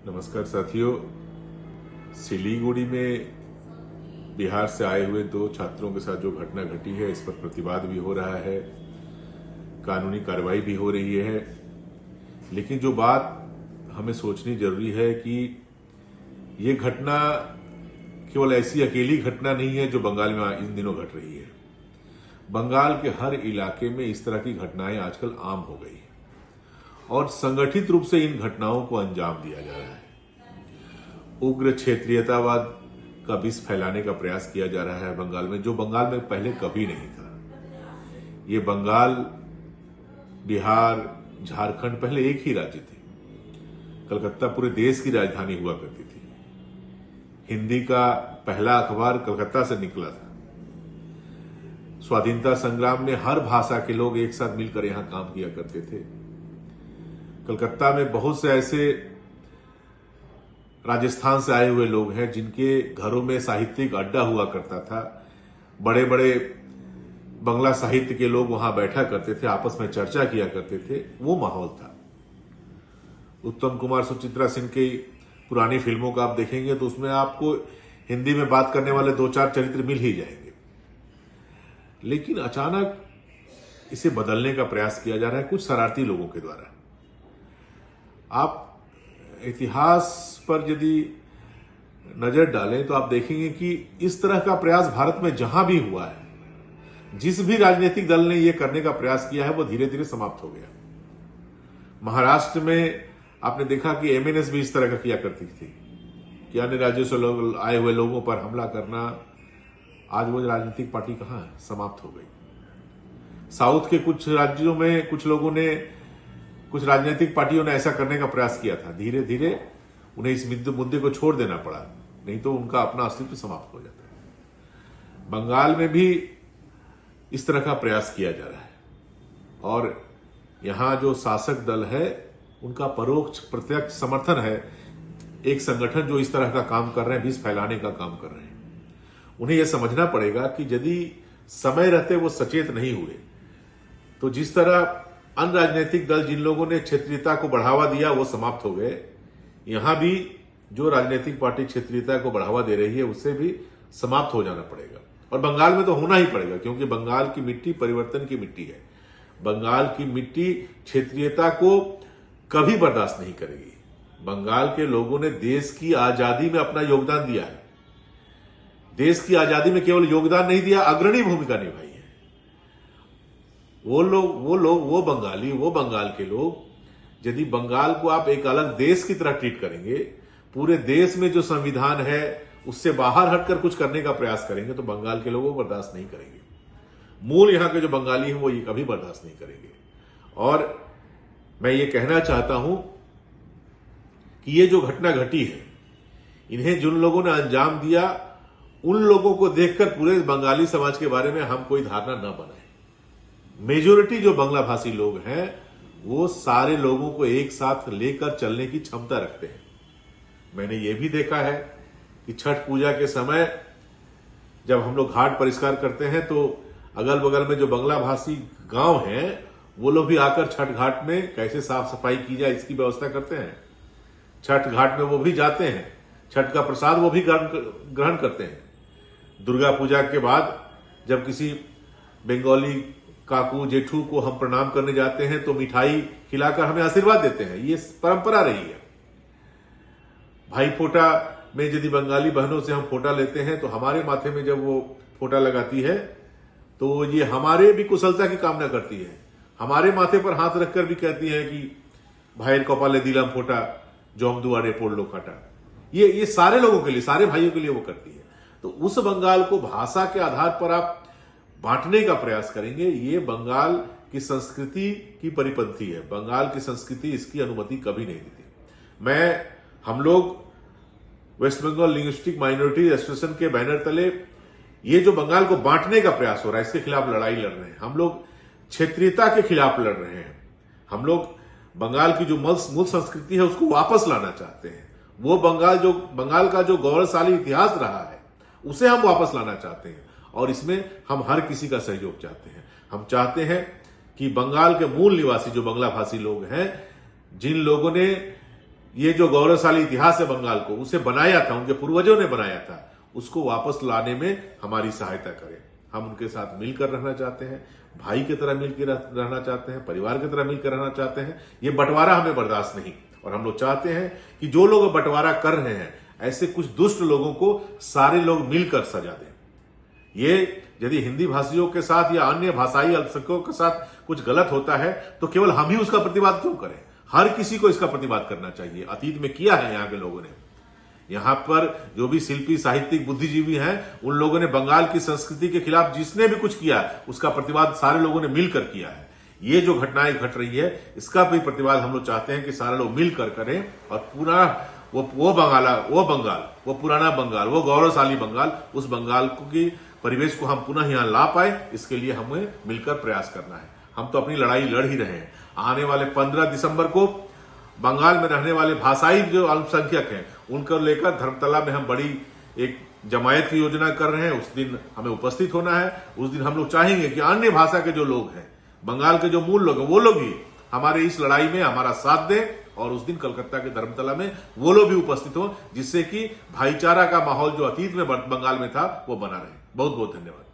नमस्कार साथियों, सिलीगुड़ी में बिहार से आए हुए 2 छात्रों के साथ जो घटना घटी है, इस पर प्रतिवाद भी हो रहा है, कानूनी कार्रवाई भी हो रही है। लेकिन जो बात हमें सोचनी जरूरी है कि ये घटना केवल ऐसी अकेली घटना नहीं है जो बंगाल में इन दिनों घट रही है। बंगाल के हर इलाके में इस तरह की घटनाएं आजकल आम हो गई है और संगठित रूप से इन घटनाओं को अंजाम दिया जा रहा है। उग्र क्षेत्रीयतावाद का विष फैलाने का प्रयास किया जा रहा है बंगाल में, जो बंगाल में पहले कभी नहीं था। ये बंगाल, बिहार, झारखंड पहले एक ही राज्य थे। कलकत्ता पूरे देश की राजधानी हुआ करती थी। हिंदी का पहला अखबार कलकत्ता से निकला था। स्वाधीनता संग्राम में हर भाषा के लोग एक साथ मिलकर यहां काम किया करते थे। कलकत्ता में बहुत से ऐसे राजस्थान से आए हुए लोग हैं जिनके घरों में साहित्यिक अड्डा हुआ करता था। बड़े बड़े बंगला साहित्य के लोग वहां बैठा करते थे, आपस में चर्चा किया करते थे। वो माहौल था। उत्तम कुमार, सुचित्रा सिंह की पुरानी फिल्मों का आप देखेंगे तो उसमें आपको हिंदी में बात करने वाले 2-4 चरित्र मिल ही जाएंगे। लेकिन अचानक इसे बदलने का प्रयास किया जा रहा है कुछ शरारती लोगों के द्वारा। आप इतिहास पर यदि नजर डालें तो आप देखेंगे कि इस तरह का प्रयास भारत में जहां भी हुआ है, जिस भी राजनीतिक दल ने यह करने का प्रयास किया है, वो धीरे धीरे समाप्त हो गया। महाराष्ट्र में आपने देखा कि एमएनएस भी इस तरह का किया करती थी कि अन्य राज्यों से आए हुए लोगों पर हमला करना। आज वो राजनीतिक पार्टी कहां है, समाप्त हो गई। साउथ के कुछ राज्यों में कुछ लोगों ने, कुछ राजनीतिक पार्टियों ने ऐसा करने का प्रयास किया था। धीरे धीरे उन्हें इस मुद्दे को छोड़ देना पड़ा, नहीं तो उनका अपना अस्तित्व समाप्त हो जाता है। बंगाल में भी इस तरह का प्रयास किया जा रहा है और यहां जो शासक दल है उनका परोक्ष प्रत्यक्ष समर्थन है एक संगठन जो इस तरह का काम कर रहे हैं, विष फैलाने का काम कर रहे हैं। उन्हें यह समझना पड़ेगा कि यदि समय रहते वो सचेत नहीं हुए तो जिस तरह अन्य राजनीतिक दल, जिन लोगों ने क्षेत्रीयता को बढ़ावा दिया, वो समाप्त हो गए। यहां भी जो राजनीतिक पार्टी क्षेत्रीयता को बढ़ावा दे रही है उससे भी समाप्त हो जाना पड़ेगा। और बंगाल में तो होना ही पड़ेगा, क्योंकि बंगाल की मिट्टी परिवर्तन की मिट्टी है। बंगाल की मिट्टी क्षेत्रीयता को कभी बर्दाश्त नहीं करेगी। बंगाल के लोगों ने देश की आजादी में अपना योगदान दिया है। देश की आजादी में केवल योगदान नहीं दिया, अग्रणी भूमिका निभाई है। वो बंगाली, वो बंगाल के लोग, यदि बंगाल को आप एक अलग देश की तरह ट्रीट करेंगे, पूरे देश में जो संविधान है उससे बाहर हटकर कुछ करने का प्रयास करेंगे, तो बंगाल के लोग वो बर्दाश्त नहीं करेंगे। मूल यहां के जो बंगाली हैं वो ये कभी बर्दाश्त नहीं करेंगे। और मैं ये कहना चाहता हूं कि ये जो घटना घटी है, इन्हें जिन लोगों ने अंजाम दिया, उन लोगों को देखकर पूरे बंगाली समाज के बारे में हम कोई धारणा न बनाए। मेजोरिटी जो बांग्ला भाषी लोग हैं वो सारे लोगों को एक साथ लेकर चलने की क्षमता रखते हैं। मैंने ये भी देखा है कि छठ पूजा के समय जब हम लोग घाट परिष्कार करते हैं तो अगल बगल में जो बांग्ला भाषी गांव हैं वो लोग भी आकर छठ घाट में कैसे साफ सफाई की जाए इसकी व्यवस्था करते हैं। छठ घाट में वो भी जाते हैं, छठ का प्रसाद वो भी ग्रहण करते हैं। दुर्गा पूजा के बाद जब किसी बंगाली काकू जेठू को हम प्रणाम करने जाते हैं तो मिठाई खिलाकर हमें आशीर्वाद देते हैं। ये परंपरा रही है। भाई फोटा में यदि बंगाली बहनों से हम फोटा लेते हैं तो हमारे माथे में जब वो फोटा लगाती है तो ये हमारे भी कुशलता की कामना करती है। हमारे माथे पर हाथ रखकर भी कहती है कि भाई कपाले दिलम फोटा जोम दुआरे पोड़ लो काटा। ये सारे लोगों के लिए, सारे भाइयों के लिए वो करती है। तो उस बंगाल को भाषा के आधार पर आप बांटने का प्रयास करेंगे, ये बंगाल की संस्कृति की परिपंथी है। बंगाल की संस्कृति इसकी अनुमति कभी नहीं देती। हम लोग West Bengal linguistic minority association के बैनर तले ये जो बंगाल को बांटने का प्रयास हो रहा है, इसके खिलाफ लड़ाई लड़ रहे हैं। हम लोग क्षेत्रीयता के खिलाफ लड़ रहे हैं। हम लोग बंगाल की जो मूल संस्कृति है उसको वापस लाना चाहते हैं। वो बंगाल का जो गौरवशाली इतिहास रहा है उसे हम वापस लाना चाहते हैं और इसमें हम हर किसी का सहयोग चाहते हैं। हम चाहते हैं कि बंगाल के मूल निवासी जो बंगला भाषी लोग हैं, जिन लोगों ने ये जो गौरवशाली इतिहास है बंगाल को, उसे बनाया था, उनके पूर्वजों ने बनाया था, उसको वापस लाने में हमारी सहायता करें। हम उनके साथ मिलकर रहना चाहते हैं, भाई की तरह मिलकर रहना चाहते हैं, परिवार की तरह मिलकर रहना चाहते हैं। ये बंटवारा हमें बर्दाश्त नहीं, और हम लोग चाहते हैं कि जो लोग बंटवारा कर रहे हैं, ऐसे कुछ दुष्ट लोगों को सारे लोग मिलकर सजा दें। ये यदि हिंदी भाषियों के साथ या अन्य भाषाई अल्पसंख्यकों के साथ कुछ गलत होता है तो केवल हम ही उसका प्रतिवाद क्यों करें? हर किसी को इसका प्रतिवाद करना चाहिए। अतीत में किया है यहाँ के लोगों ने। यहां पर जो भी शिल्पी, साहित्यिक, बुद्धिजीवी हैं, उन लोगों ने बंगाल की संस्कृति के खिलाफ जिसने भी कुछ किया उसका प्रतिवाद सारे लोगों ने मिलकर किया है। ये जो घटनाएं घट रही है, इसका भी प्रतिवाद हम लोग चाहते हैं कि सारे लोग मिलकर करें, और पूरा वो बंगाल, वो पुराना बंगाल, वो गौरवशाली बंगाल, उस बंगाल की परिवेश को हम पुनः यहां ला पाए, इसके लिए हमें मिलकर प्रयास करना है। हम तो अपनी लड़ाई लड़ ही रहे हैं। आने वाले 15 दिसंबर को बंगाल में रहने वाले भाषाई जो अल्पसंख्यक हैं, उनको लेकर धर्मतला में हम बड़ी एक जमायत की योजना कर रहे हैं। उस दिन हमें उपस्थित होना है। उस दिन हम लोग चाहेंगे कि अन्य भाषा के जो लोग हैं, बंगाल के जो मूल लोग हैं, वो लोग भी हमारे इस लड़ाई में हमारा साथ दें, और उस दिन कलकत्ता के धर्मतला में वो लोग भी उपस्थित हो, जिससे कि भाईचारा का माहौल जो अतीत में बंगाल में था वो बना रहे। बहुत बहुत धन्यवाद।